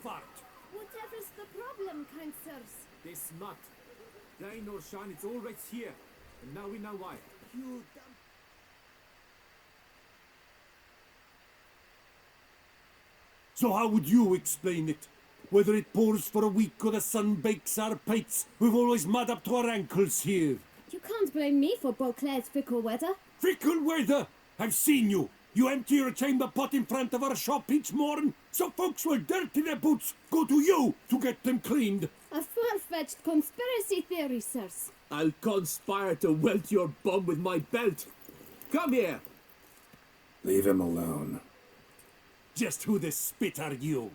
fart. Whatever's the problem, kind sirs? This smut. Rain or shine, it's all right here. And now we know why. You damn... So how would you explain it? Whether it pours for a week or the sun bakes our pates, we've always mud up to our ankles here. You can't blame me for Beauclair's fickle weather. Fickle weather! I've seen you! You empty your chamber pot in front of our shop each morn, so folks will dirty their boots, go to you to get them cleaned. A far-fetched conspiracy theory, sirs. I'll conspire to welt your bum with my belt. Come here. Leave him alone. Just who the spit are you?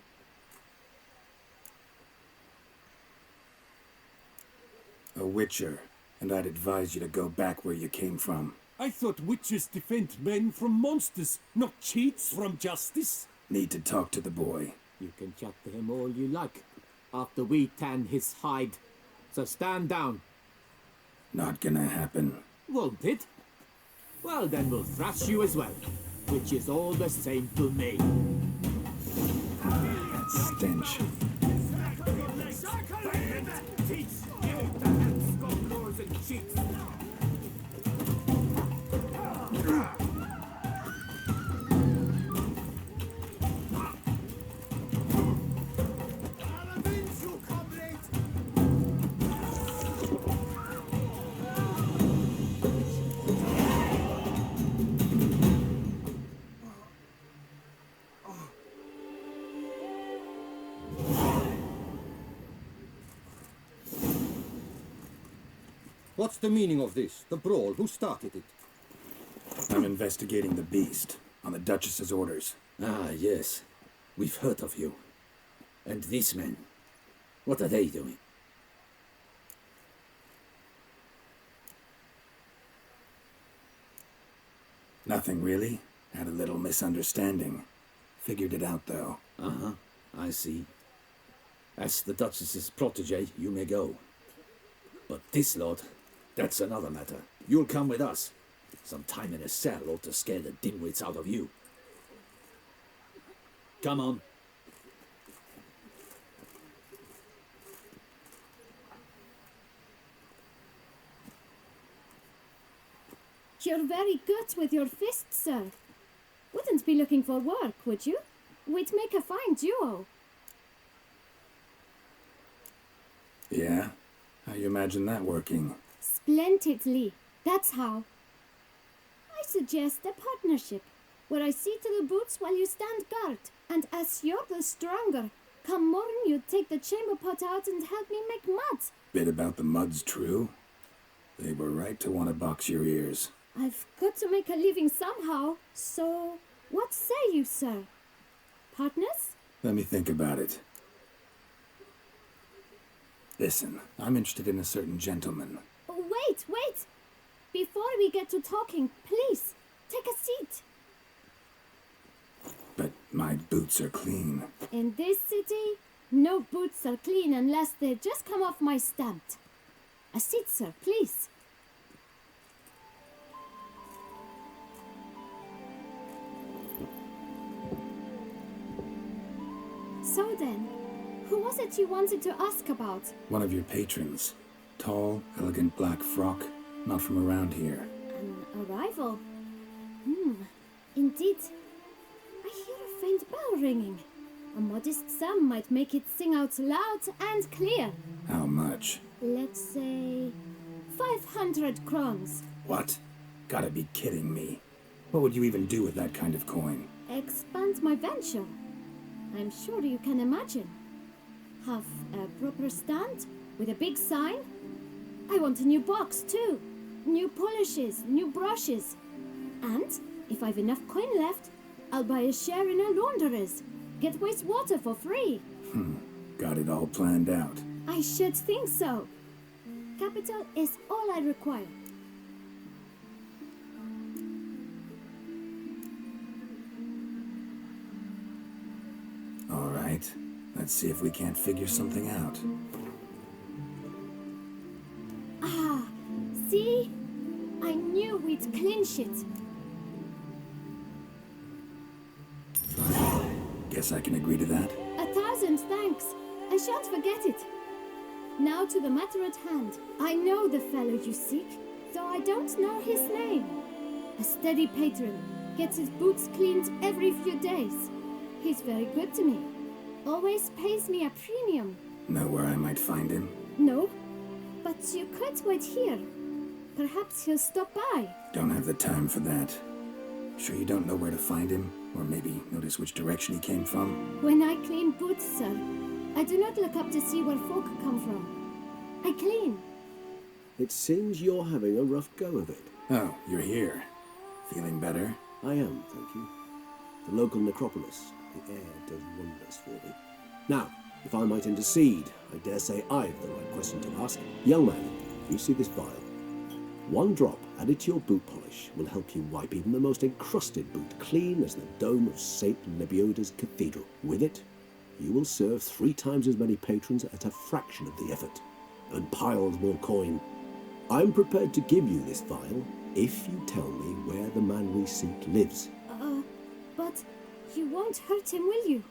A witcher, and I'd advise you to go back where you came from. I thought witches defend men from monsters, not cheats from justice. Need to talk to the boy. You can chat to him all you like, after we tan his hide. So stand down. Not gonna happen. Won't it? Well, then we'll thrash you as well, which is all the same to me. That stench. Teach you to hand scofflaws and cheats. What's the meaning of this? The brawl? Who started it? I'm investigating the beast, on the Duchess's orders. Ah, yes. We've heard of you. And these men, what are they doing? Nothing really. Had a little misunderstanding. Figured it out, though. Uh-huh, I see. As the Duchess's protege, you may go. But this lot, that's another matter. You'll come with us. Some time in a cell ought to scare the dimwits out of you. Come on. You're very good with your fists, sir. Wouldn't be looking for work, would you? We'd make a fine duo. Yeah? How you imagine that working? Splendidly. That's how. I suggest a partnership, where I see to the boots while you stand guard. And as you're the stronger, come morn you take the chamber pot out and help me make mud. Bit about the mud's true. They were right to want to box your ears. I've got to make a living somehow, so what say you, sir? Partners? Let me think about it. Listen, I'm interested in a certain gentleman. Oh, wait! Before we get to talking, please, take a seat. But my boots are clean. In this city, no boots are clean unless they just come off my stamp. A seat, sir, please. So then, who was it you wanted to ask about? One of your patrons. Tall, elegant black frock. Not from around here. An arrival? Indeed. I hear a faint bell ringing. A modest sum might make it sing out loud and clear. How much? Let's say 500 crowns. What? Gotta be kidding me. What would you even do with that kind of coin? Expand my venture. I'm sure you can imagine. Have a proper stand with a big sign. I want a new box too. New polishes, new brushes. And if I've enough coin left, I'll buy a share in a launderer's. Get wastewater for free. Got it all planned out. I should think so. Capital is all I require. All right. Let's see if we can't figure something out. Ah, see? I knew we'd clinch it. Guess I can agree to that. 1,000 thanks. I shan't forget it. Now to the matter at hand. I know the fellow you seek, though I don't know his name. A steady patron, gets his boots cleaned every few days. He's very good to me. Always pays me a premium. Know where I might find him? No, but you could wait here. Perhaps he'll stop by. Don't have the time for that. Sure you don't know where to find him? Or maybe notice which direction he came from? When I clean boots, sir, I do not look up to see where folk come from. I clean. It seems you're having a rough go of it. Oh, you're here. Feeling better? I am, thank you. The local necropolis. The air does wonders for me. Now, if I might intercede, I dare say I've the right question to ask. Young man, you see this vial? One drop added to your boot polish will help you wipe even the most encrusted boot clean as the dome of St. Lebioda's Cathedral. With it, you will serve 3 times as many patrons at a fraction of the effort, and piles more coin. I'm prepared to give you this vial if you tell me where the man we seek lives. But you won't hurt him, will you?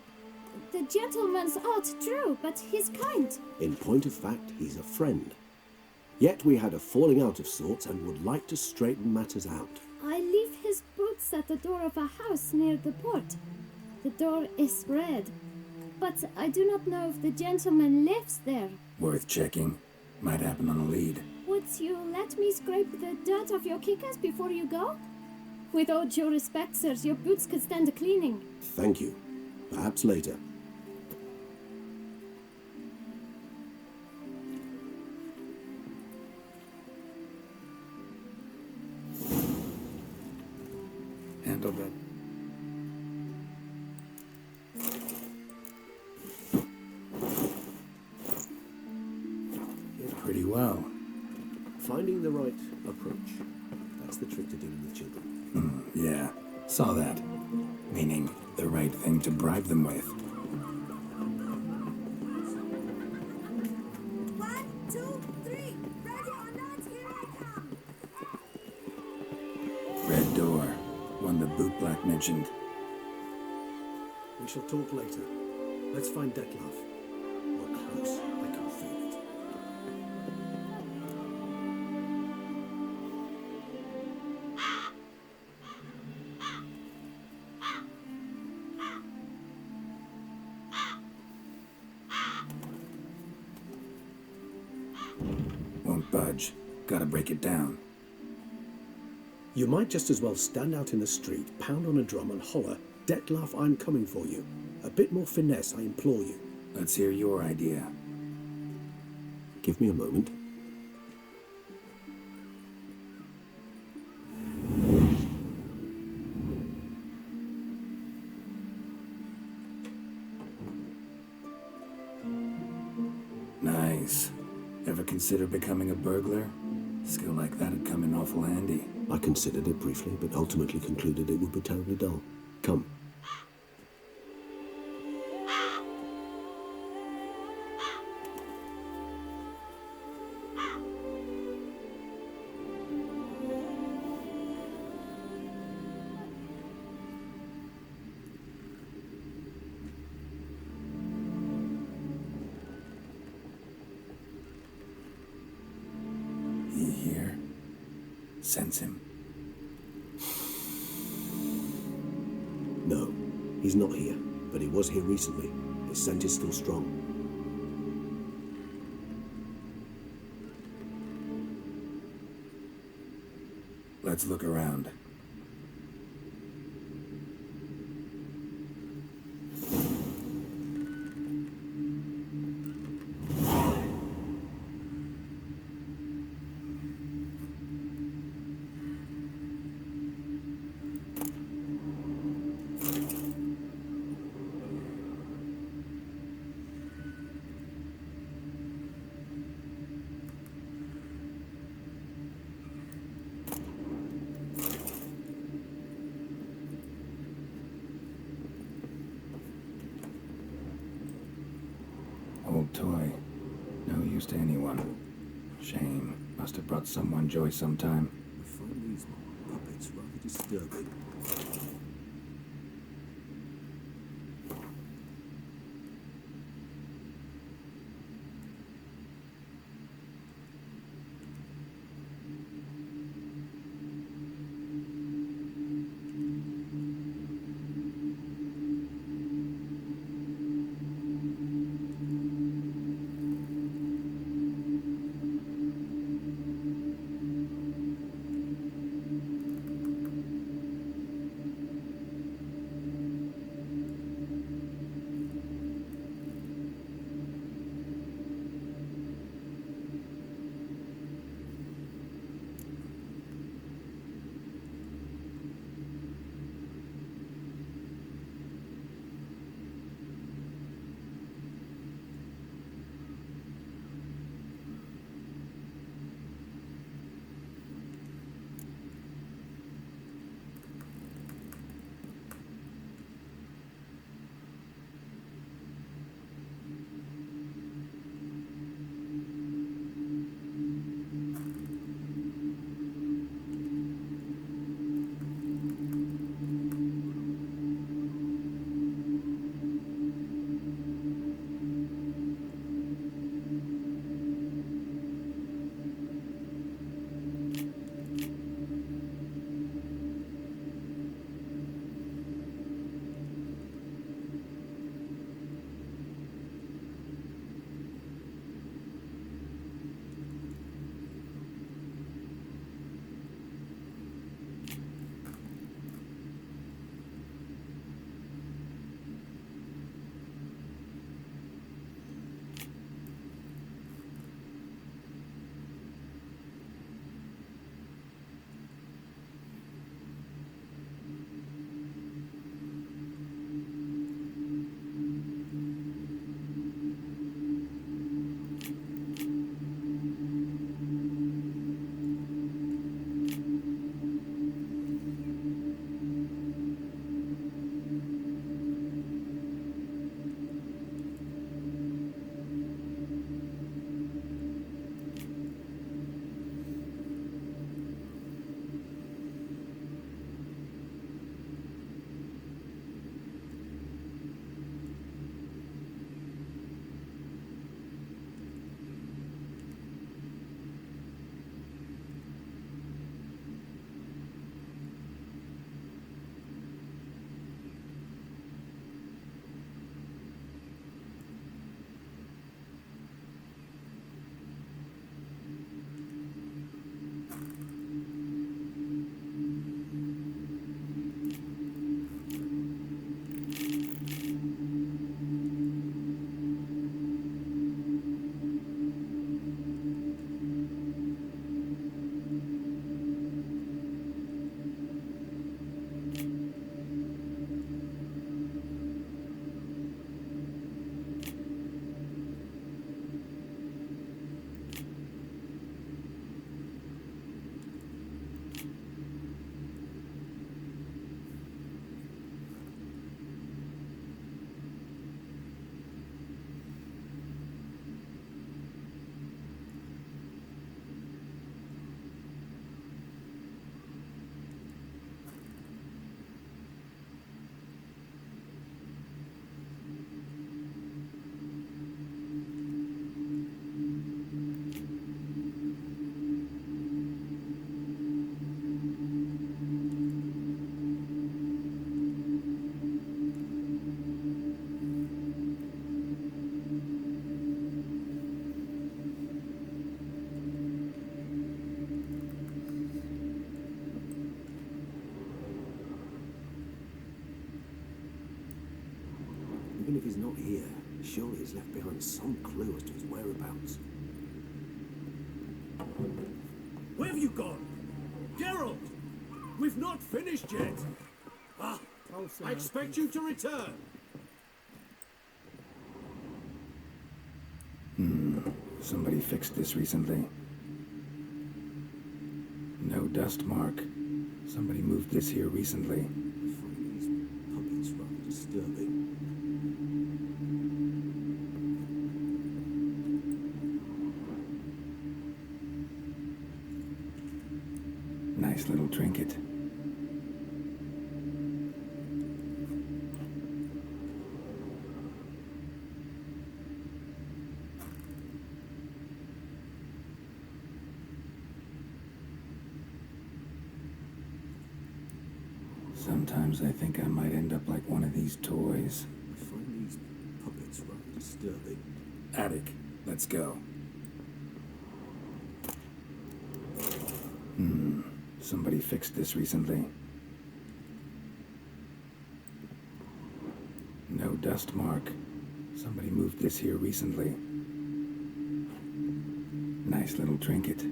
The gentleman's odd, true, but he's kind. In point of fact, he's a friend. Yet we had a falling out of sorts and would like to straighten matters out. I leave his boots at the door of a house near the port. The door is red, but I do not know if the gentleman lives there. Worth checking. Might happen on a lead. Would you let me scrape the dirt off your kickers before you go? With all due respect, sirs, your boots could stand a cleaning. Thank you. Perhaps later. Handle that. Did pretty well. Finding the right approach. That's the trick to dealing with children. Yeah, saw that. Meaning, the right thing to bribe them with. 1, 2, 3. Ready or not, here I come. Red door. One the bootblack mentioned. We shall talk later. Let's find Detlef. We're close. I can feel it. Won't budge. Gotta break it down. You might just as well stand out in the street, pound on a drum and holler, Detlef, I'm coming for you. A bit more finesse, I implore you. Let's hear your idea. Give me a moment. Nice. Ever consider becoming a burglar? Skill like that'd come in awful handy. I considered it briefly, but ultimately concluded it would be terribly dull. Come. He here? Sense him. No, he's not here, but he was here recently. His scent is still strong. Let's look around. Old toy. No use to anyone. Shame. Must have brought someone joy sometime. I find these puppets rather disturbing. Surely he's left behind some clue as to his whereabouts. Where have you gone? Geralt! We've not finished yet. Ah, I expect you to return. Somebody fixed this recently. No dust mark. Somebody moved this here recently. I find these puppets rather disturbing. Nice little trinket. Sometimes I think I might end up like one of these toys. I find these puppets rather disturbing. Attic, let's go. Somebody fixed this recently. No dust mark. Somebody moved this here recently. Nice little trinket.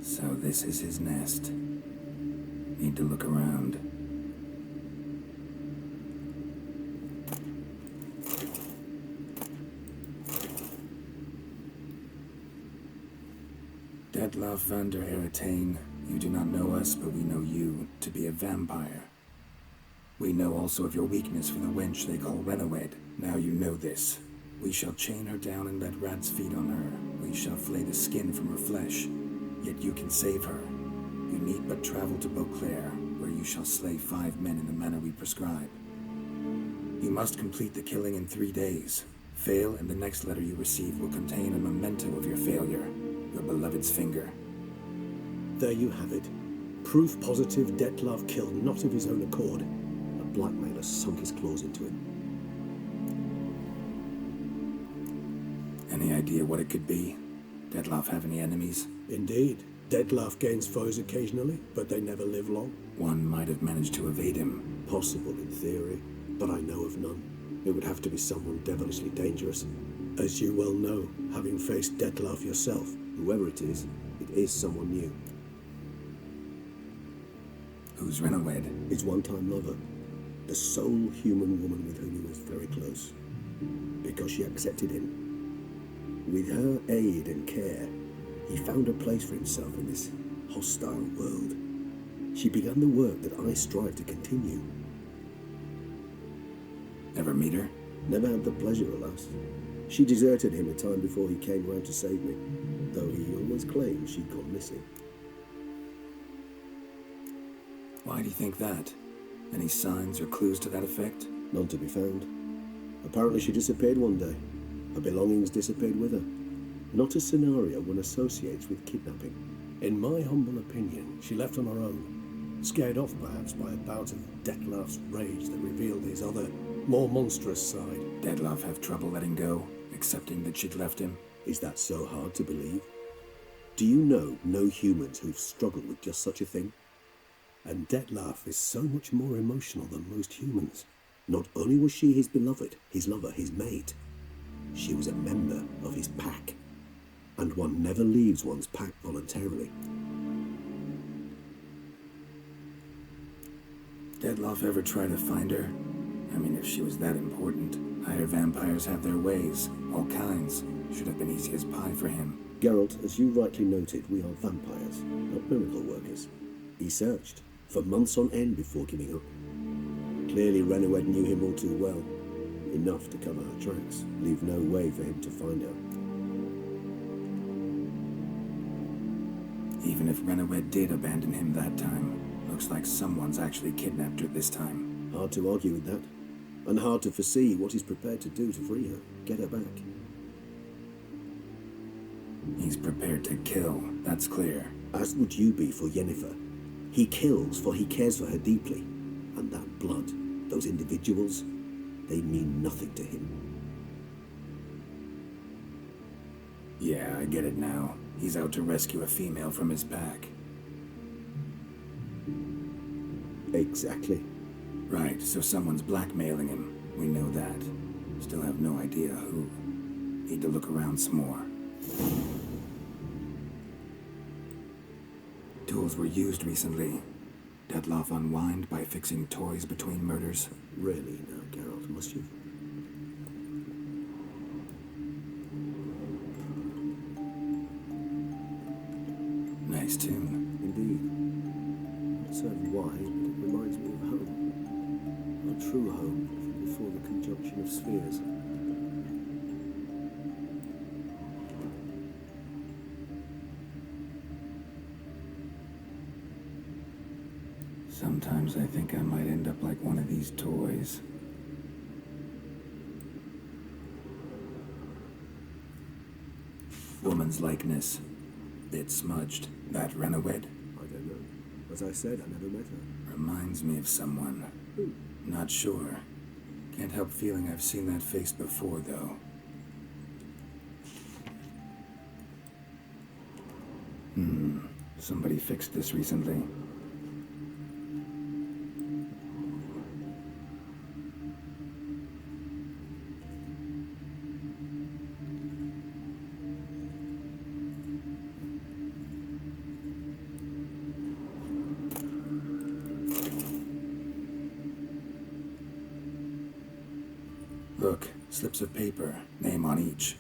So this is his nest. Need to look around. Detlef van der Eretain, you do not know us, but we know you to be a vampire. We know also of your weakness for the wench they call Renawed. Now you know this. We shall chain her down and let rats feed on her. We shall flay the skin from her flesh. Yet you can save her. You need but travel to Beauclair, where you shall slay 5 men in the manner we prescribe. You must complete the killing in 3 days. Fail, and the next letter you receive will contain a memento of your failure. Your beloved's finger. There you have it. Proof positive Detlef killed not of his own accord. A blackmailer sunk his claws into him. Any idea what it could be? Detlef have any enemies? Indeed. Detlef gains foes occasionally, but they never live long. One might have managed to evade him. Possible in theory, but I know of none. It would have to be someone devilishly dangerous. As you well know, having faced Detlef yourself, whoever it is someone new. Who's Renawed? His one-time lover. The sole human woman with whom he was very close. Because she accepted him. With her aid and care, he found a place for himself in this hostile world. She began the work that I strive to continue. Ever meet her? Never had the pleasure, alas. She deserted him a time before he came round to save me, though he always claimed she'd gone missing. Why do you think that? Any signs or clues to that effect? None to be found. Apparently she disappeared one day. Her belongings disappeared with her. Not a scenario one associates with kidnapping. In my humble opinion, she left on her own, scared off perhaps by a bout of Detlef's rage that revealed his other, more monstrous side. Detlef have trouble letting go, accepting that she'd left him? Is that so hard to believe? Do you know no humans who've struggled with just such a thing? And Detlef is so much more emotional than most humans. Not only was she his beloved, his lover, his mate, she was a member of his pack. And one never leaves one's pack voluntarily. Detlef ever try to find her? I mean, if she was that important. Higher vampires have their ways, all kinds. Should have been easy as pie for him. Geralt, as you rightly noted, we are vampires, not miracle workers. He searched, for months on end before giving up. Clearly Renawed knew him all too well. Enough to cover her tracks, leave no way for him to find her. Even if Renawed did abandon him that time, looks like someone's actually kidnapped her this time. Hard to argue with that. And hard to foresee what he's prepared to do to free her, get her back. He's prepared to kill, that's clear. As would you be for Yennefer. He kills for he cares for her deeply. And that blood, those individuals, they mean nothing to him. Yeah, I get it now. He's out to rescue a female from his pack. Exactly. Right, so someone's blackmailing him. We know that. Still have no idea who. Need to look around some more. Tools were used recently. Detloff unwind by fixing toys between murders. Really now, Geralt, must you? Nice tune. Indeed. Not certain why, but it reminds me of home. A true home from before the conjunction of spheres. Sometimes I think I might end up like one of these toys. Woman's likeness. Bit smudged. That Renowed? I don't know. As I said, I never met her. Reminds me of someone. Who? Not sure. Can't help feeling I've seen that face before, though. Somebody fixed this recently. Look, slips of paper, name on each.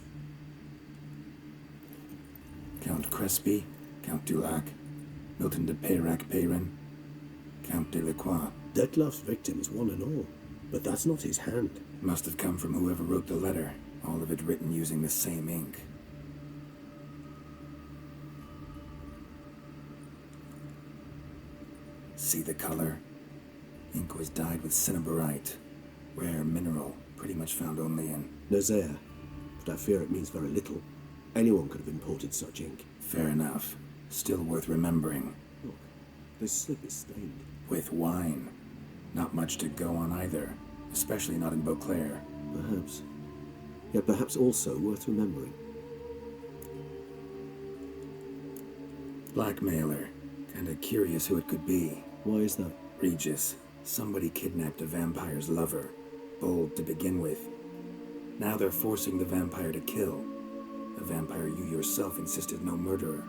Count Crespi, Count Dulac, Milton de Peyrac-Peyrin, Count de Lacroix. Detloff's victims, one and all. But that's not his hand. Must have come from whoever wrote the letter, all of it written using the same ink. See the color? Ink was dyed with cinnabarite, rare mineral, pretty much found only in... Nazaire. But I fear it means very little. Anyone could have imported such ink. Fair enough. Still worth remembering. Look, this slip is stained. With wine. Not much to go on either, especially not in Beauclair. Perhaps. Yet perhaps also worth remembering. Blackmailer. Kinda curious who it could be. Why is that? Regis. Somebody kidnapped a vampire's lover. Bold to begin with. Now they're forcing the vampire to kill. A vampire you yourself insisted no murderer.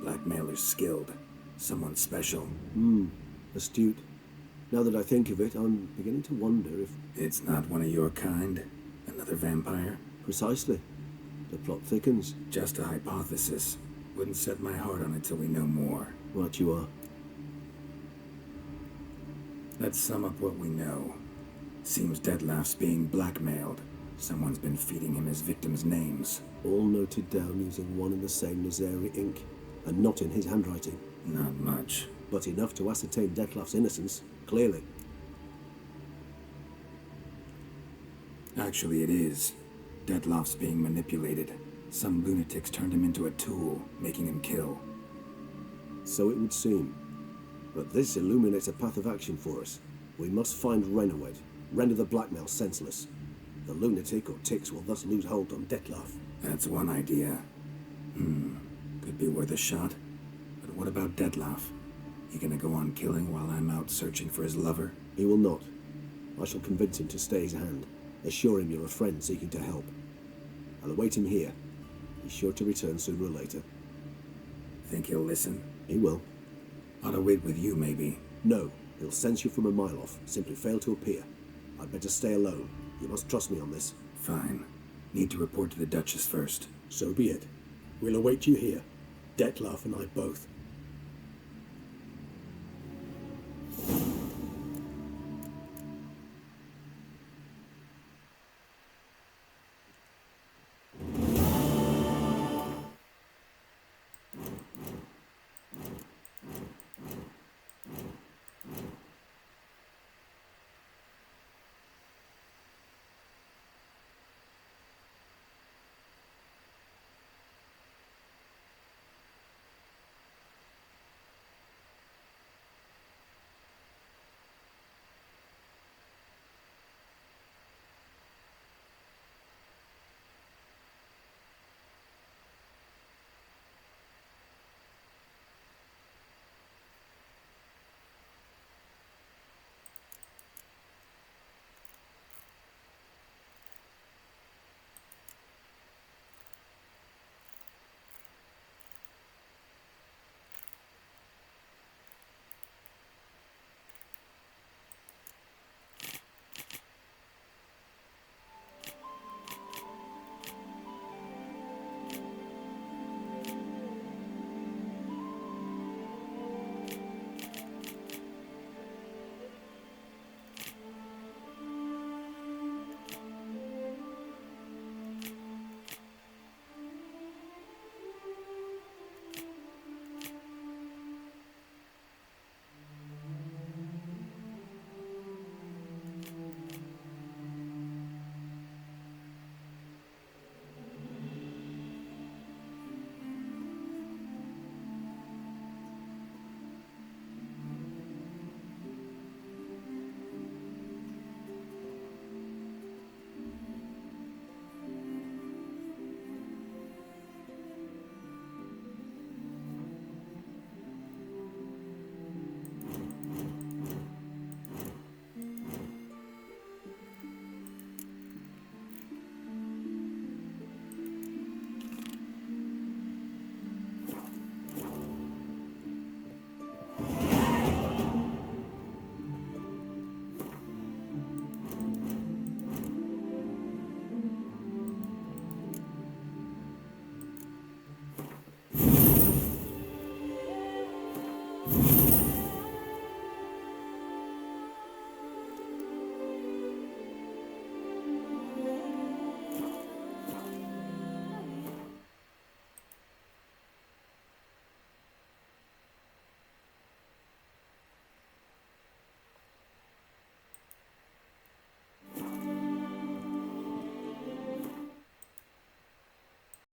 Blackmailer's skilled. Someone special. Astute. Now that I think of it, I'm beginning to wonder if... It's not one of your kind? Another vampire? Precisely. The plot thickens. Just a hypothesis. Wouldn't set my heart on it till we know more. Right you are. Let's sum up what we know. Seems Detloff's being blackmailed. Someone's been feeding him his victims' names. All noted down using one and the same Nazari ink. And not in his handwriting. Not much. But enough to ascertain Detloff's innocence. Clearly. Actually, it is. Detloff's being manipulated. Some lunatics turned him into a tool, making him kill. So it would seem. But this illuminates a path of action for us. We must find Renowed. Render the blackmail senseless. The lunatic or ticks will thus lose hold on Detloff. That's one idea. Could be worth a shot. But what about Detloff? He gonna go on killing while I'm out searching for his lover? He will not. I shall convince him to stay his hand. Assure him you're a friend seeking to help. I'll await him here. He's sure to return sooner or later. Think he'll listen? He will. Ought to wait with you, maybe. No, he'll sense you from a mile off. Simply fail to appear. I'd better stay alone. You must trust me on this. Fine. Need to report to the Duchess first. So be it. We'll await you here. Detloff and I both.